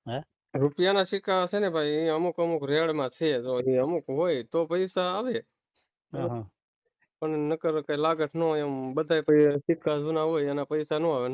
હે રૂપિયાના સિક્કા છે ને ભાઈ એ અમુક અમુક રેડમાં છે, જો એ અમુક હોય તો પૈસા આવે. હા હા પણ નકર કઈ લાગત ન હોય, એમ બધા સિક્કા જૂના હોય એના પૈસા ન આવે.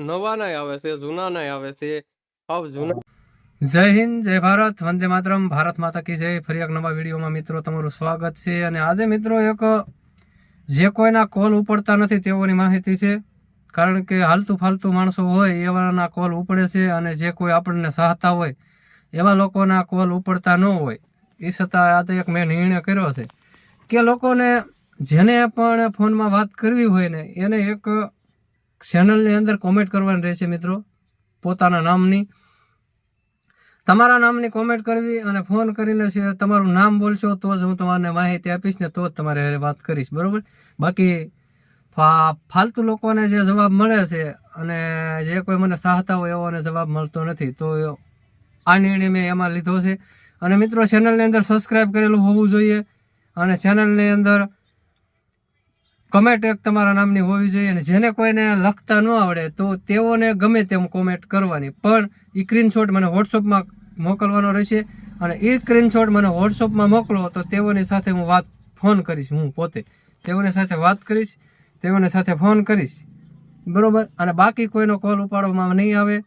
નવા નાય આવે છે, જૂના નાય આવે છે. હાવ જૂના. જય હિન્દ, જય ભારત, વંદે માતરમ, ભારત માતા કી જય. ફરી એક નવા વિડીયોમાં મિત્રો તમારું સ્વાગત છે. અને આજે મિત્રો એક જે કોઈના કોલ ઉપડતા નથી તેઓની માહિતી છે. કારણ કે હાલતું ફાલતું માણસો હોય એવાના કોલ ઉપડે છે, અને જે કોઈ આપણને ચાહતા હોય એવા લોકોના કોલ ઉપડતા ન હોય. એ છતાં આજે એક મેં નિર્ણય કર્યો છે કે લોકોને જેને પણ ફોનમાં વાત કરવી હોય ને એને એક ચેનલની અંદર કોમેન્ટ કરવાની રહેશે મિત્રો, પોતાના નામની. તમારા નામની કોમેન્ટ કરવી અને ફોન કરીને તમારું નામ બોલશો તો જ હું તમારે માહિતી આપીશ ને તો જ તમારે વાત કરીશ, બરોબર. બાકી ફાલતુ લોકોને જે જવાબ મળે છે અને જે કોઈ મને ચાહતા હોય એવોને જવાબ મળતો નથી, તો આ નિર્ણય મેં એમાં લીધો છે. અને મિત્રો ચેનલની અંદર સબસ્ક્રાઈબ કરેલું હોવું જોઈએ અને ચેનલની અંદર કમેન્ટ એક તમારા નામની હોવી જોઈએ. અને જેને કોઈને લખતા ન આવડે તો તેઓને ગમે તેમ કોમેન્ટ કરવાની, પણ એ સ્ક્રીનશોટ મને વોટ્સઅપમાં મોકલવાનો રહેશે. અને એ સ્ક્રીનશોટ મને વોટ્સઅપમાં મોકલો તો તેઓની સાથે હું ફોન કરીશ, હું પોતે તેઓની સાથે વાત કરીશ, તેઓની સાથે ફોન કરીશ, બરોબર. અને બાકી કોઈનો કોલ ઉપાડવામાં નહીં આવે.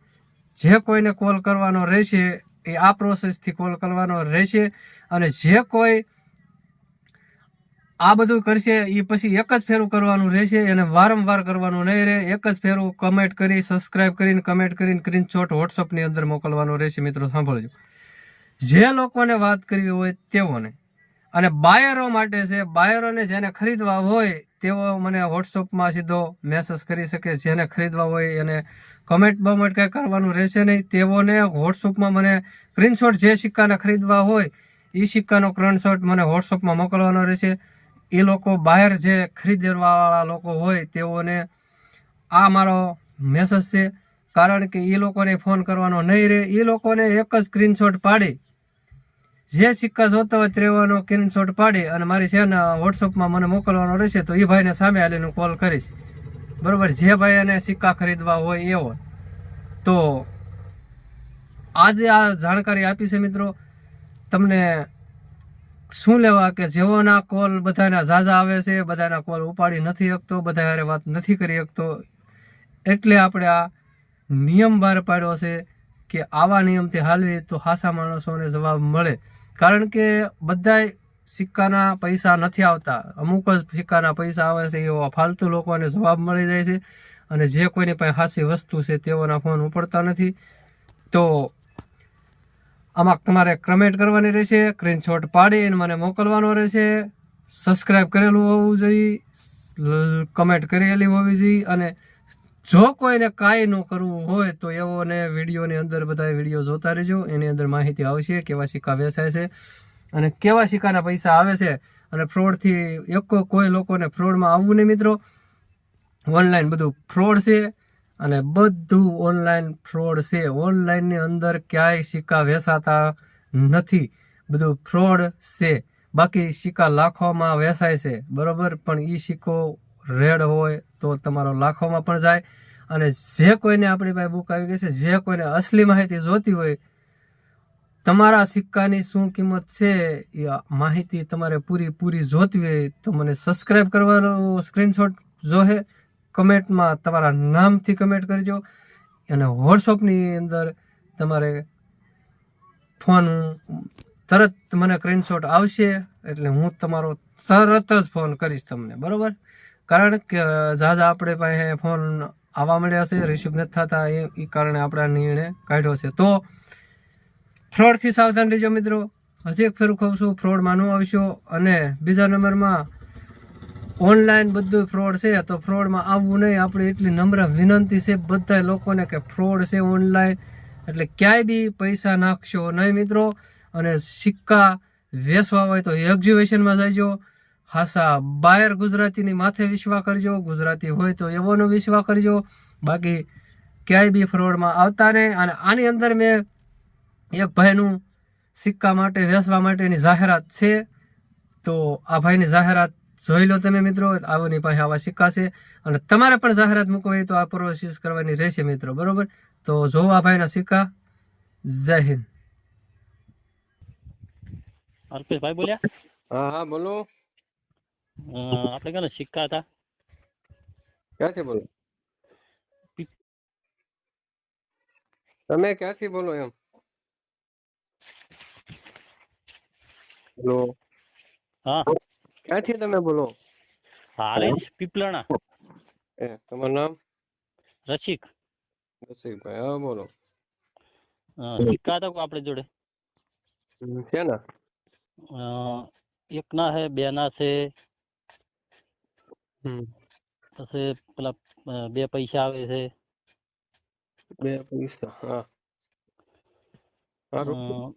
જે કોઈને કોલ કરવાનો રહેશે એ આ પ્રોસેસથી કોલ કરવાનો રહેશે. અને જે કોઈ આ બધું કરશે એ પછી એક જ ફેરું કરવાનું રહેશે, એને વારંવાર કરવાનું નહીં રહે. એક જ ફેરું કમેન્ટ કરી, સબસ્ક્રાઇબ કરીને, કમેન્ટ કરીને સ્ક્રીનશોટ વોટ્સઅપની અંદર મોકલવાનો રહેશે. મિત્રો સાંભળજો, જે લોકોને વાત કરવી હોય તેઓને. અને બાયરો માટે છે, બાયરોને જેને ખરીદવા હોય તેઓ મને વોટ્સઅપમાં સીધો મેસેજ કરી શકે. જેને ખરીદવા હોય એને કમેન્ટ બમેન્ટ કંઈ કરવાનું રહેશે નહીં. તેઓને વોટ્સઅપમાં મને સ્ક્રીનશોટ જે સિક્કાને ખરીદવા હોય એ સિક્કાનો સ્ક્રીનશોટ મને વોટ્સઅપમાં મોકલવાનો રહેશે. એ લોકો બહાર જે ખરીદવાવાળા લોકો હોય તેઓને આ મારો મેસેજ છે, કારણ કે એ લોકોને ફોન કરવાનો નહીં રહે. એ લોકોને એક જ સ્ક્રીનશોટ પાડી, જે સિક્કા જોતા હોય તેવાનો સ્ક્રીનશોટ પાડી અને મારી છે ને વોટ્સઅપમાં મને મોકલવાનો રહેશે. તો એ ભાઈને સામે આવીને કોલ કરીશ, બરોબર. જે ભાઈ એને સિક્કા ખરીદવા હોય એવો. તો આજે આ જાણકારી આપી છે મિત્રો. તમને શું લેવા કે જેઓના કોલ બધાના ઝાઝા આવે છે, બધાના કોલ ઉપાડી નથી શકતો, બધા હારે વાત નથી કરી શકતો, એટલે આપણે આ નિયમ બહાર પાડ્યો છે કે આવા નિયમથી હાલવી તો હાસા માણસોને જવાબ મળે. કારણ કે બધા સિક્કાના પૈસા નથી આવતા, અમુક જ સિક્કાના પૈસા આવે છે. એવા ફાલતુ લોકોને જવાબ મળી જાય છે. અને જે કોઈની પાસે હાસી વસ્તુ છે તેઓના ફોન ઉપડતા નથી. તો આમાં તમારે કમેન્ટ કરવાની રહેશે, સ્ક્રીનશોટ પાડીને મને મોકલવાનો રહેશે. સબસ્ક્રાઈબ કરેલું હોવું જોઈએ, કમેન્ટ કરેલી હોવી જોઈએ. અને જો કોઈને કાંઈ ન કરવું હોય તો એવોને વિડીયોની અંદર બધા વિડીયો જોતા રહેજો, એની અંદર માહિતી આવશે કેવા સિક્કા વેચાય છે અને કેવા સિક્કાના પૈસા આવે છે. અને ફ્રોડથી કોઈ લોકોને ફ્રોડમાં આવવું નહીં મિત્રો. ઓનલાઈન બધું ફ્રોડ છે અને બધું ઓનલાઈન ફ્રોડ છે. ઓનલાઈનની અંદર ક્યાંય સિક્કા વેચાતા નથી, બધું ફ્રોડ છે. બાકી સિક્કા લાખોમાં વેચાય છે, બરોબર. પણ એ સિક્કો રેડ હોય તો તમારો લાખોમાં પણ જાય. અને જે કોઈને આપણી પાસે બુક આવી ગઈ છે, જે કોઈને અસલી માહિતી જોતી હોય, તમારા સિક્કાની શું કિંમત છે એ માહિતી તમારે પૂરી જોતી હોય તો મને સબસ્ક્રાઈબ કરવાનો સ્ક્રીનશોટ જોહે. કમેન્ટમાં તમારા નામથી કમેન્ટ કરજો અને વોટ્સઅપની અંદર તમારે ફોન તરત મને સ્ક્રીનશોટ આવશે એટલે હું તમારો તરત જ ફોન કરીશ તમને, બરાબર. કારણ કે ઝાઝા આપણે પાસે ફોન આવવા મળ્યા છે, રિસીવ નથી થતા, એ કારણે આપણે આ નિર્ણય કાઢ્યો છે. તો ફ્રોડથી સાવધાન રહેજો મિત્રો. હજી એક ફેરું કહું છું, ફ્રોડમાં ન આવશો. અને બીજા નંબરમાં ઓનલાઈન બધું ફ્રોડ છે તો ફ્રોડમાં આવવું નહીં. આપણી એટલી નમ્ર વિનંતી છે બધા લોકોને કે ફ્રોડ છે ઓનલાઈન, એટલે ક્યાંય બી પૈસા નાખશો નહીં મિત્રો. અને સિક્કા વેચવા હોય તો એક્ઝિબિશનમાં જઈજો. હાસા બાયર ગુજરાતીની માથે વિશ્વાસ કરજો, ગુજરાતી હોય તો એવોનો વિશ્વાસ કરજો. બાકી ક્યાંય બી ફ્રોડમાં આવતા નહીં. અને આની અંદર મેં એક ભાઈનું સિક્કા માટે વેચવા માટેની જાહેરાત છે, તો આ ભાઈની જાહેરાત જોઈ લો તમે મિત્રો. આવોની પાસે આવા સિક્કા છે અને તમારે પણ જાહેરાત મૂકવી હોય તો આ પ્રોસેસ કરવાની રહેશે મિત્રો, બરોબર. તો જોવો આ ભાઈના સિક્કા. જય હિન્દ. અલ્પેશભાઈ બોલ્યા? હા હા બોલો. આપણે ક્યાં સિક્કા હતા? ક્યાંથી બોલો? તમે ક્યાંથી બોલો એમ? હેલો. હા, ક્યાંથી તમે બોલો? હારીજ પીપલણા. તમારું નામ? રસિક. રસિકભાઈ. હા બોલો. સિક્કા હતા આપણે જોડે. છે ને? એક ના છે, બે ના છે, હમ. પછી પેલા 2 પૈસા આવે છે. 2 પૈસા. હા હા.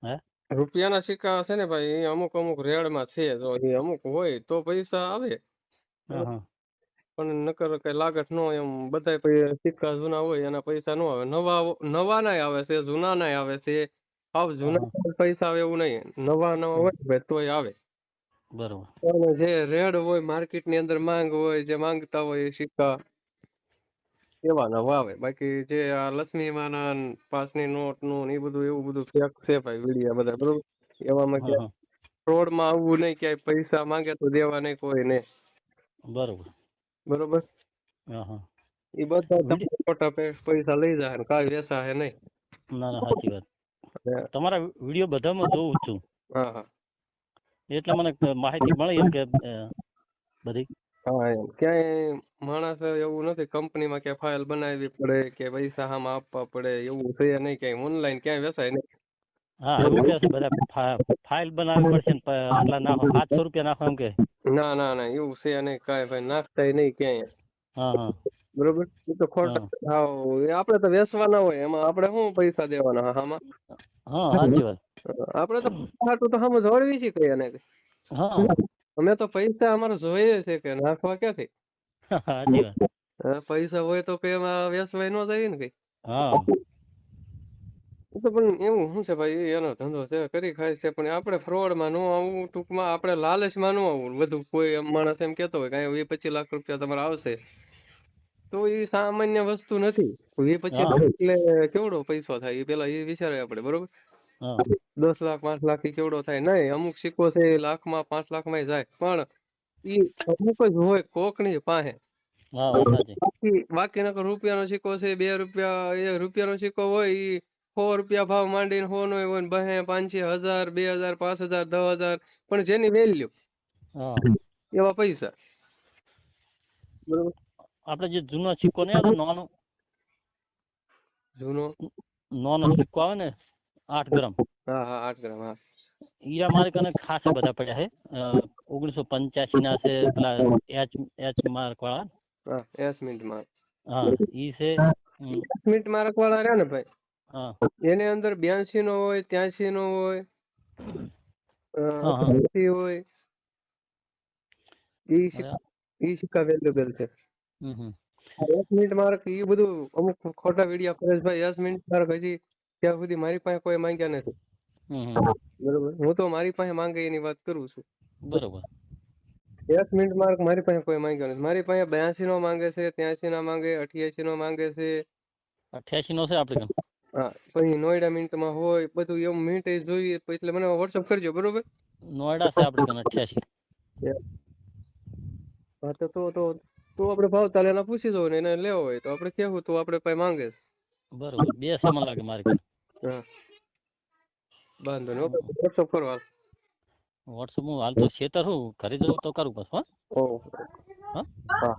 હે રૂપિયાના સિક્કા છે ને ભાઈ, એ અમુક અમુક રેડમાં છે. જો એ અમુક હોય તો પૈસા આવે. હા હા પણ નકર કઈ લાગત ન હોય એમ. બધા સિક્કા જૂના હોય એના પૈસા નો આવે. નવા નાય આવે છે, જૂના નાય આવે છે. જૂના પૈસા આવે એવું નહીં. નવા હોય તોય આવે. બરોબર. પણ જે રેડ હોય માર્કેટ ની અંદર માંગ હોય, જે માંગતા હોય એ સિક્કા એવા નવા આવે. બાકી જે આ લક્ષ્મીમાંના 5ની નોટ નું એ બધું એવું બધું ફેક છે ભાઈ, વિડિયા બધા. બરોબર. એવામાં હા ક્યાંય હા ફ્રોડ માં આવવું નહીં. ક્યાંય પૈસા માંગે તો દેવા નહીં કોઈને. બરોબર. બરોબર. હા હા એ બધા વિડીયો ખોટા પૈસા લઈ જાય ને કાંઈ વેસા હે નહીં. ના ના સાચી વાત. તમારા વિડીયો બધામાં જોઉં છું, હા હા એટલે મને માહિતી મળી એમ કે બધી. હા એમ ક્યાંય માણસ એવું નથી કંપનીમાં ક્યાંય ફાઇલ બનાવવી પડે કે પૈસા આમાં આપવા પડે એવું છે નહીં. ક્યાંય ઓનલાઈન ક્યાંય વેસાય નહીં. હા, એવું કે છે બધા ફાઇલ બનાવવી પડશે ને આટલા નાખો, 700 રૂપિયા નાખો એમ કે. ના ના ના એવું છે નહીં. કાંઈ ભાઈ નાખતાય નહીં ક્યાંય. હા હા બરોબર. એ તો ખોટા. હા હા આપણે તો વેસવાના હોય એમાં આપણે શું પૈસા દેવાના આમાં. હા સાચી વાત. આપણે તો હાટું તો સામું જોડવી છે કઈ એને. હા અમે તો પૈસા અમારે જોઈએ છે કે નાખવા ક્યાંથી. સાચી વાત. પૈસા હોય તો કઈ એમાં વેસવાય ન જાય ને કઈ. હા તો પણ એવું શું છે ભાઈ, એનો ધંધો છે, કરી ખાય છે. પણ આપણે ફ્રોડમાં ન આવું, ટૂંકમાં આપણે લાલચમાં ન આવું. બધું કોઈ માણસ એમ કેતો હોય કે 20-25 લાખ રૂપિયા તમારે આવશે, તો એ સામાન્ય વસ્તુ નથી. 20-25 હા લાખ એટલે કેવડો પૈસો થાય એ પેલા એ વિચારે આપણે. બરોબર. હા 10 લાખ 5 લાખ થી કેવડો થાય નહીં. અમુક સિક્કો છે એ લાખમાં 5 લાખમાં જાય. પણ એ અમુક જ હોય કોકની પાસે. હા વાત સાચી. બાકી નકર રૂપિયાનો સિક્કો છે, 2 રૂપિયા, 1 રૂપિયાનો સિક્કો હોય ઈ 100 રૂપિયા ભાવ માંડીને 100 નો હોય, 2, 5, 1000, 2000, 5000, 10,000, પણ જેની વેલ્યુ હા એવા પૈસા. બરોબર. આપણે જે જૂનો સિક્કો નહીં આવતો, નાનો જૂનો. નાનો સિક્કો આવે ને 8 ગ્રામ, હા હા 8 ગ્રામ. હા ઈરા મારી કને ખાસા બધા પડ્યા છે. 1985 ના છે, પેલા એચ માર્ક વાળા. હા એસમિન્ટમાં. હા ઈ છે. એસમિન્ટ માર્ક વાળા રહ્યા ને ભાઈ, હા એની અંદર 82 નો હોય, 83 નો હોય, હા હા 80 હોય. અરે, ઈ સિક્કા વેલ્યુબલ છે. હમ 1 મિનિટ માર્ક એ બધું અમુક ખોટા વિડિયા પરેશભાઈ. 1 મિનિટ માર્ક હજી ત્યાં સુધી મારી પાસે કોઈ માંગ્યા નથી. હમ બરોબર. હું તો મારી પાસે માંગે એની વાત કરું છું. બરોબર. 1 મિનિટ માર્ક મારી પાસે કોઈ માંગ્યો નથી. મારી પાસે 82 નો માંગે છે, 83 નો માંગે, 88 નો માંગે છે. 88 નો છે આપણે કને. હા પછી નોયડા મિનિટમાં હોય બધું એવું. મિનિટ જોઈએ એટલે મને વોટ્સઅપ કરજો. બરોબર. નોયડા છે આપણે કને 88. હા તો આપણે ભાવ તાલે એના પૂછી દો ને એને લેવો હોય તો આપણે કેવું તો આપણે પાસે માંગે છે. બરોબર. 2 છે મને લાગે મારી કને. હા વાંધો નહીં. વોટ્સઅપ કરો હાલ. વોટ્સઅપ હું હાલ તો શેતર હું ઘરે જવું તો કરું બસ. ઓહ હા હા.